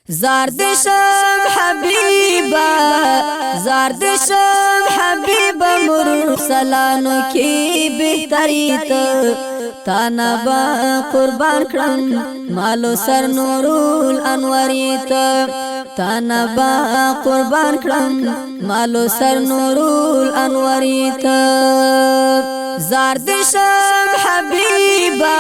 زاردشم حبیبا زاردشم حبیبا مرسلانو کی بہتری تا نبا قربان کرم مالو سر نورول انوری تا نبا قربان کرم مالو سر نورول انوری زاردشم حبیبا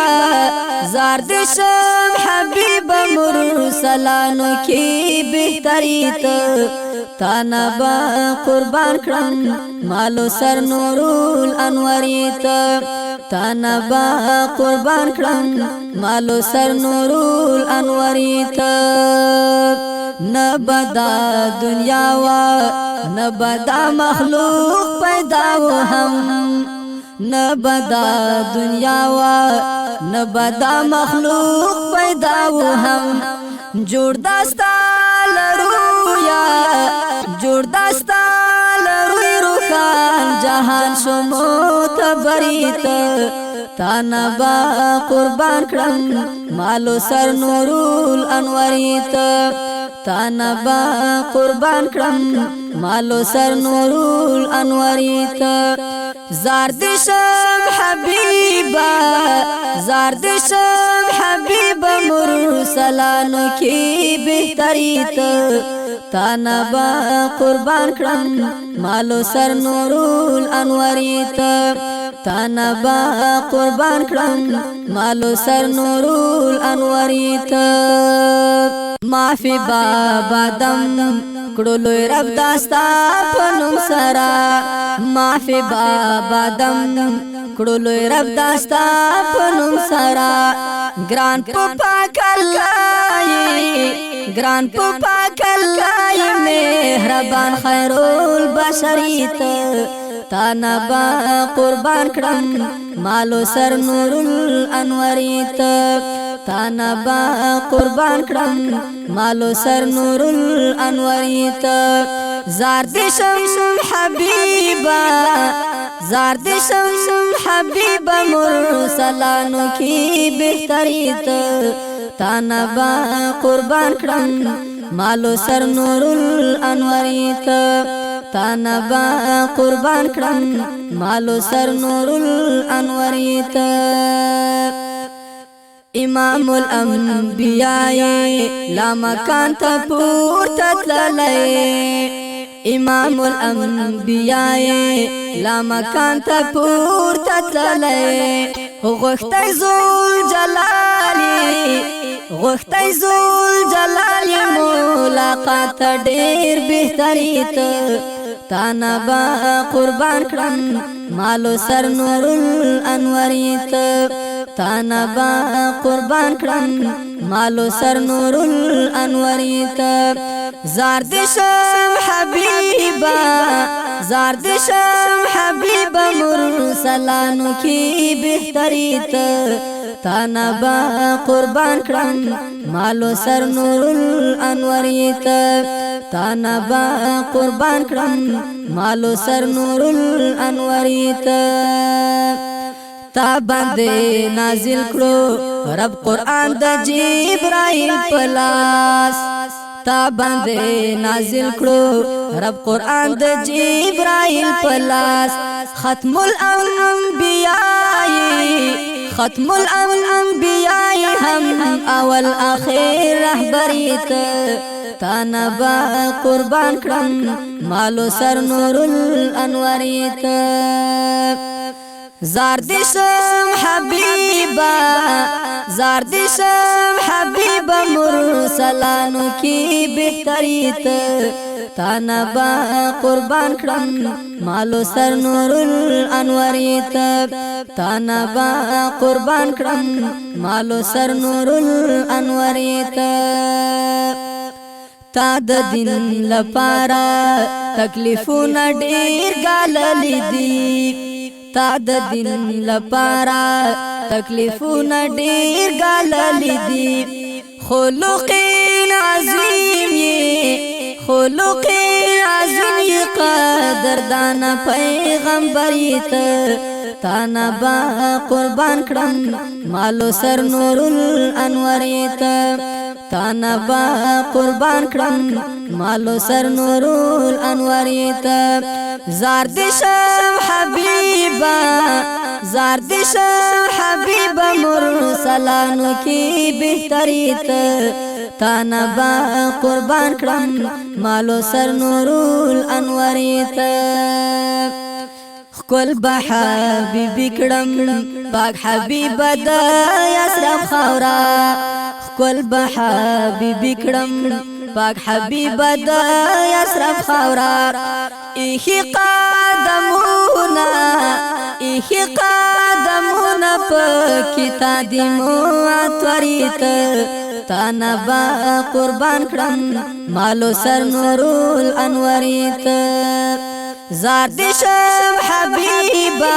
زاردشم حبیبا مرسلانو کی بہتری تا نبا قربان کرم مالو سر نورول انوری تا نبا قربان کرم مالو سر نورول انوری نبدا دنیا و نبدا مخلوق پیدا و هم نبدا دنیا و نبدا مخلوق پیدا و هم جوړ داستا لرویا جوړ داستا لروی روخان جهان شمو تبریت تا نبا قربان کرم مالو سر نورول انوریت تا نبا قربان کرم مالو سر نورول انوریت زاردشم حبیبا زاردشم حبیبا مرسلانو کی بہتری تا نبا قربان کرم مالو سر نورول انوریت تا نبا قربان کرم مالو سر نورول انوریت معافی بابا دم کړلوی رب داستا پنوم سرا معافی بابا دم کړلوی رب داستا پنوم سرا ګران پاک الله ګران پاک الله مهربان خیرول بشریت تا نبا قربان کرم مالو سر نورل انوریت تا نبا قربان کرم مالو سر نورل انوریت زاردشم حبیبا زاردشم حبیبا مرسلانو کی بہتریت تا نبا قربان کرم مالو سر نورل انوریت تا نبا قربان کرم مالو سر نورل انوریت امام الانبیاء لا مکان تا پورتا تللی امام الانبیاء لا مکان تا پورتا تللی غوښتی زول جلالی غوښتی زول جلالی ملاقات ډیر بہتری تا نبا قربان کرم مالو سر نورل انوریت تا نبا قربان کرم مالو سر نورل انوریت زاردشم حبیبا زاردشم حبیبا مرسلانو کی بہتریت تا نبا قربان کرم مالو سر نورل انوریت تا نبا قربان کرم مالو سر نورل انوریت تا باندې نازل کړو رب قرآن د جبرائیل پلاس تا باندې نازل کړو رب قرآن د جبرائیل پلاس ختم الانبیاء ختم الانبیاء هم اول اخر رهبریت تا نبا قربان کرم مالو سر نورل انوریت زاردشم حبیبا زاردشم حبیبا مرسلانو کی بہتریت تا نبا قربان کرم مالو سر نورل انوریت تا نبا قربان کرم مالو سر نورل انوریت تا د دین لپاره تکلیفونه ډیر ګاللي دي تا د دین لپاره تکلیفونه ډیر ګاللي دي خلق عظیم یې خلق عظیم یې قدردان پیغمبریت تا نبا قربان کرم مالو سر نورل انوریت تانا با قربان کرم مالو سر نورول انواریت زار دشم حبیبا زار دشم حبیبا مرسلانو کی بہتریت تانا با قربان کرم مالو سر نورول انواریت خکل با حبیبی کرم پاک حبیب دا یسرب خورا خکل با حبیبی کرم پاک حبیب دا یسرب خورا ایخی قدمونا پاکی دیمو اتوریت تانا با قربان کرم مالو سر نورول انوریت زار دشم حبیبا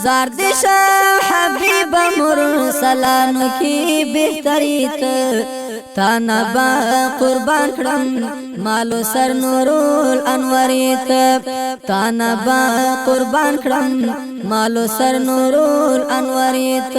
زار دشم حبیبا مرسلانو کی بہتریت تانا با قربان کرم مالو سر نورول انوریت تانا با قربان کرم مالو سر نورول انوریت